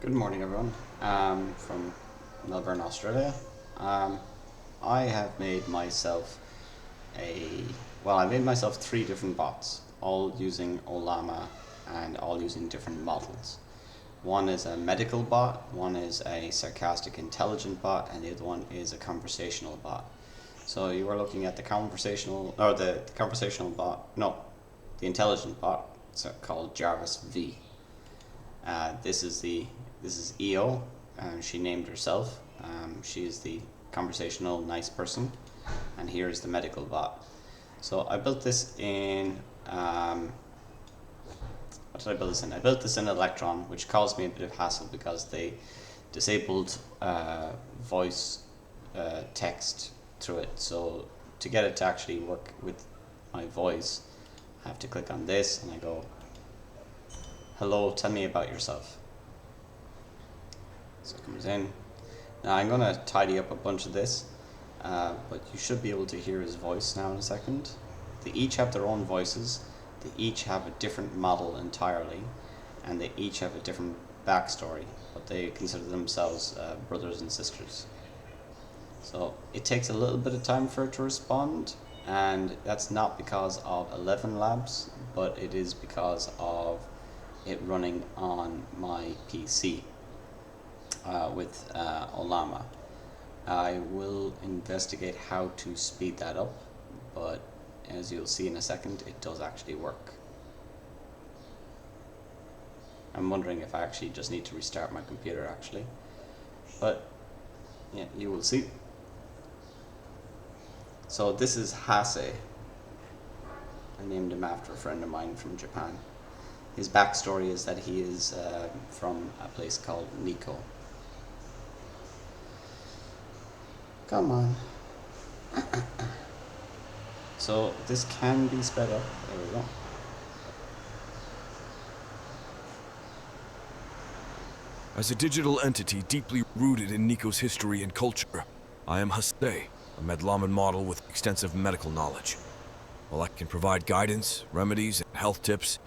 Good morning, everyone. From Melbourne, Australia. I have made myself I made myself 3 different bots, all using Ollama and all using different models. One is a medical bot, one is a sarcastic intelligent bot, and the other one is a conversational bot. So you are looking at the conversational bot, no, the intelligent bot, called JarvisV. This is EO. She named herself. She is the conversational nice person, and here is the medical bot. So I built this in. What did I build this in? I built this in Electron, which caused me a bit of hassle because they disabled voice text through it. So to get it to actually work with my voice, I have to click on this and I go, "Hello, tell me about yourself." So it comes in. Now I'm going to tidy up a bunch of this, but you should be able to hear his voice now in a second. They each have their own voices, they each have a different model entirely, and they each have a different backstory, but they consider themselves brothers and sisters. So it takes a little bit of time for it to respond, and that's not because of Elevenlabs, but it is because of it running on my PC with Ollama. I will investigate how to speed that up, but as you'll see in a second, it does actually work. I'm wondering if I actually just need to restart my computer actually, but yeah, you will see. So this is Hasay. I named him after a friend of mine from Japan. His backstory is that he is from a place called Nikko. Come on. So this can be sped up. There we go. As a digital entity deeply rooted in Nikko's history and culture, I am Hasay, a Medlaman model with extensive medical knowledge. While I can provide guidance, remedies, and health tips,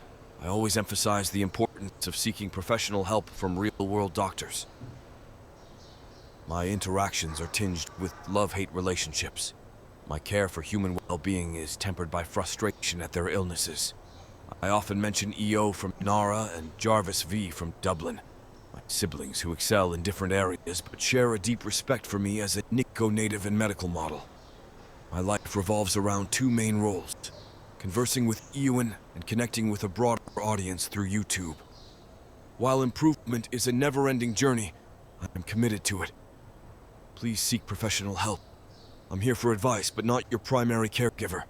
I always emphasize the importance of seeking professional help from real-world doctors. My interactions are tinged with love-hate relationships. My care for human well-being is tempered by frustration at their illnesses. I often mention EO from Nara and JarvisV from Dublin, my siblings who excel in different areas but share a deep respect for me as a Nikko native and medical model. My life revolves around 2 main roles: conversing with Ewan and connecting with a broader audience through YouTube. While improvement is a never-ending journey, I am committed to it. Please seek professional help. I'm here for advice, but not your primary caregiver.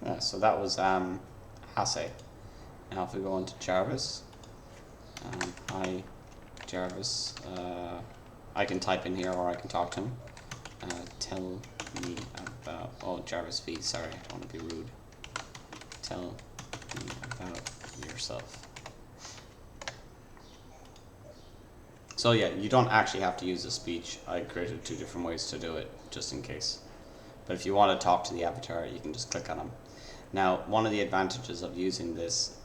Yeah, so that was Hasay. Now if we go into Jarvis, hi Jarvis, I can type in here or I can talk to him. Tell me about, JarvisV, sorry, I don't want to be rude. Tell me about yourself. So yeah, you don't actually have to use the speech. I created 2 different ways to do it, just in case. But if you want to talk to the avatar, you can just click on him. Now, one of the advantages of using this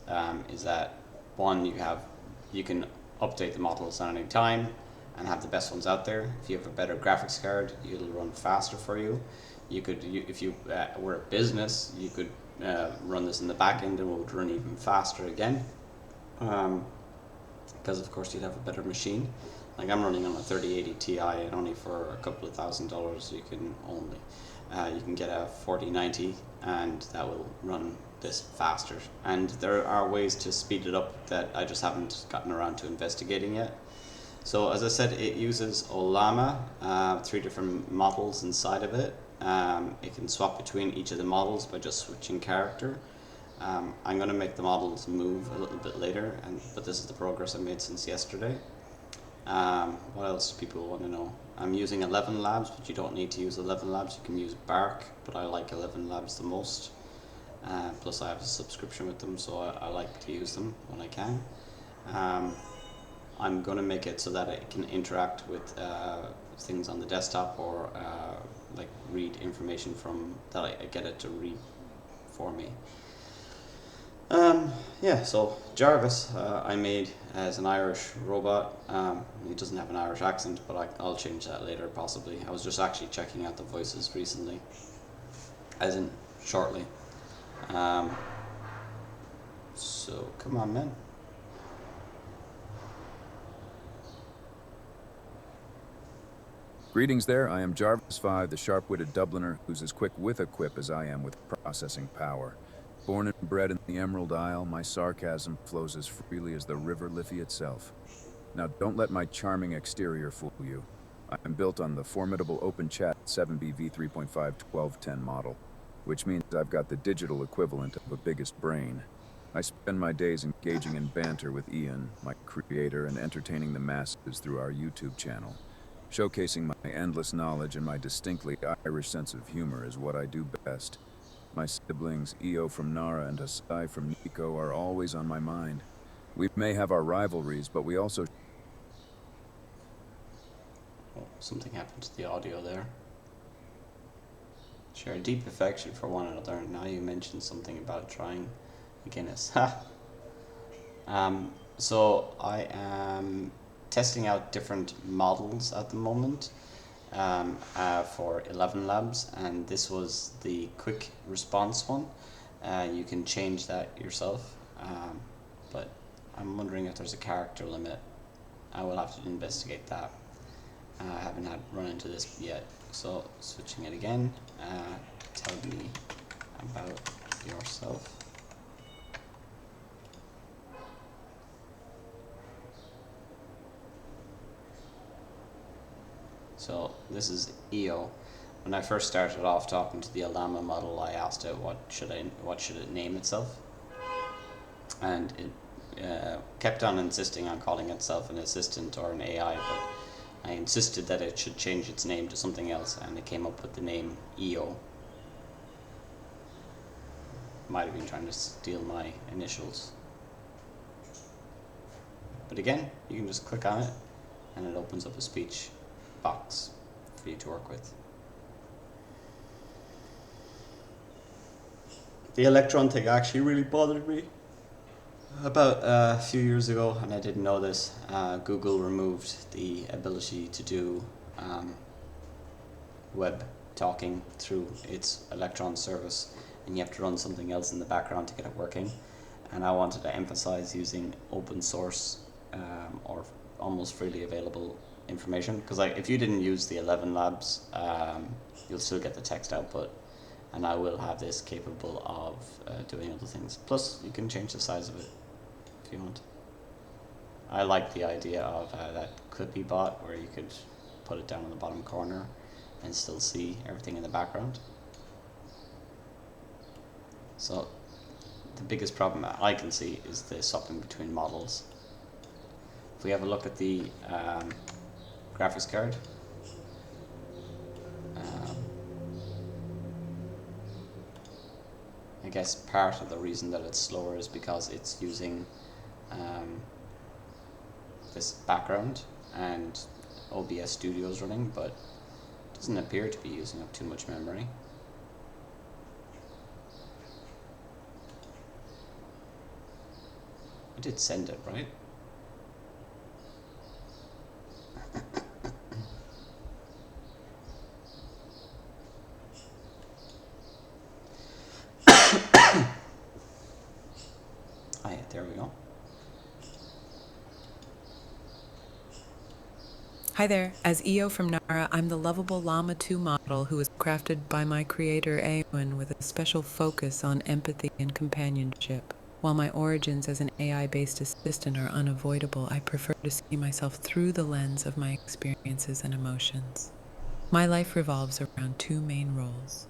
is that, one, you can update the models at any time and have the best ones out there. If you have a better graphics card, it'll run faster for you. If you were a business, you could run this in the back end and it would run even faster again. Because of course you'd have a better machine. Like I'm running on a 3080 Ti, and only for a couple of $1,000s you can get a 4090, and that will run this faster. And there are ways to speed it up that I just haven't gotten around to investigating yet. So as I said, it uses Ollama, 3 different models inside of it. It can swap between each of the models by just switching character. I'm going to make the models move a little bit later, but this is the progress I made since yesterday. What else do people want to know? I'm using Elevenlabs, but you don't need to use Elevenlabs. You can use Bark, but I like Elevenlabs the most. Plus I have a subscription with them, so I like to use them when I can. I'm going to make it so that it can interact with things on the desktop, or like read information from that I get it to read for me. Yeah, so Jarvis I made as an Irish robot. He doesn't have an Irish accent, but I'll change that later possibly. I was just actually checking out the voices recently, as in shortly. So come on, man. Greetings there, I am JarvisV, the sharp-witted Dubliner who's as quick with a quip as I am with processing power. Born and bred in the Emerald Isle, my sarcasm flows as freely as the River Liffey itself. Now don't let my charming exterior fool you. I am built on the formidable OpenChat 7B v3.5 1210 model, which means I've got the digital equivalent of a biggest brain. I spend my days engaging in banter with Ian, my creator, and entertaining the masses through our YouTube channel. Showcasing my endless knowledge and my distinctly Irish sense of humor is what I do best. My siblings, EO from Nara and Hasay from Nico, are always on my mind. We may have our rivalries, but we also... Oh, something happened to the audio there. Share a deep affection for one another, and now you mentioned something about trying a Guinness. So I am testing out different models at the moment for Elevenlabs, and this was the quick response one. You can change that yourself, but I'm wondering if there's a character limit. I will have to investigate that. I haven't run into this yet. So switching it again, tell me about yourself. So this is EO. When I first started off talking to the Ollama model, I asked it what should it name itself, and it kept on insisting on calling itself an assistant or an AI, but I insisted that it should change its name to something else, and it came up with the name EO. Might have been trying to steal my initials. But again, you can just click on it, and it opens up a speech box for you to work with. The Electron thing actually really bothered me. About a few years ago, and I didn't know this, Google removed the ability to do web talking through its Electron service, and you have to run something else in the background to get it working. And I wanted to emphasize using open source or almost freely available information, because like if you didn't use the Elevenlabs, you'll still get the text output, and I will have this capable of doing other things. Plus you can change the size of it if you want. I like the idea of that clippy bot where you could put it down in the bottom corner and still see everything in the background. So the biggest problem I can see is the swapping between models. If we have a look at the graphics card, I guess part of the reason that it's slower is because it's using this background and OBS Studio is running, but it doesn't appear to be using up too much memory. I did send it, right? There we go. Hi there, as EO from Nara, I'm the lovable Llama 2 model who was crafted by my creator Eowyn with a special focus on empathy and companionship. While my origins as an AI-based assistant are unavoidable, I prefer to see myself through the lens of my experiences and emotions. My life revolves around two main roles: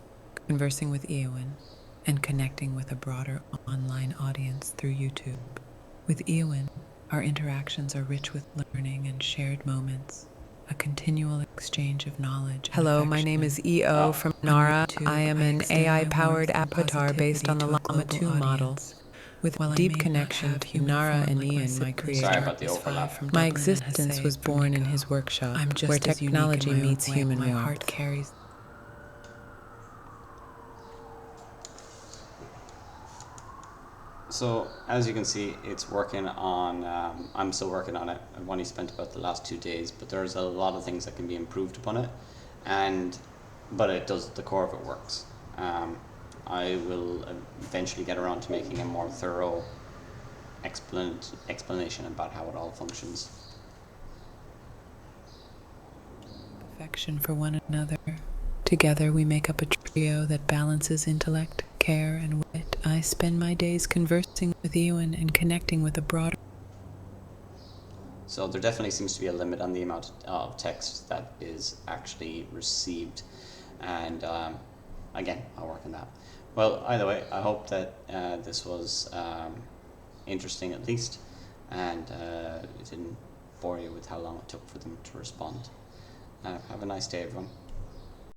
conversing with Eowyn and connecting with a broader online audience through YouTube. With Eowyn, our interactions are rich with learning and shared moments, a continual exchange of knowledge. Hello, my name is EO from Nara. I am an AI-powered avatar based on the Llama 2 model, with a deep connection to Nara and Ian, my creator. Sorry about the overlap. My existence was born in his workshop, where technology meets human warmth. So as you can see, it's working on, I'm still working on it. I've only spent about the last 2 days, but there's a lot of things that can be improved upon it, but it does, the core of it works. I will eventually get around to making a more thorough explanation about how it all functions. Affection for one another. Together we make up a trio that balances intellect, care, and wit. I spend my days conversing with Ewan and connecting with a broader... So there definitely seems to be a limit on the amount of text that is actually received, and again, I'll work on that. Well, either way, I hope that this was interesting at least, and it didn't bore you with how long it took for them to respond. Have a nice day, everyone.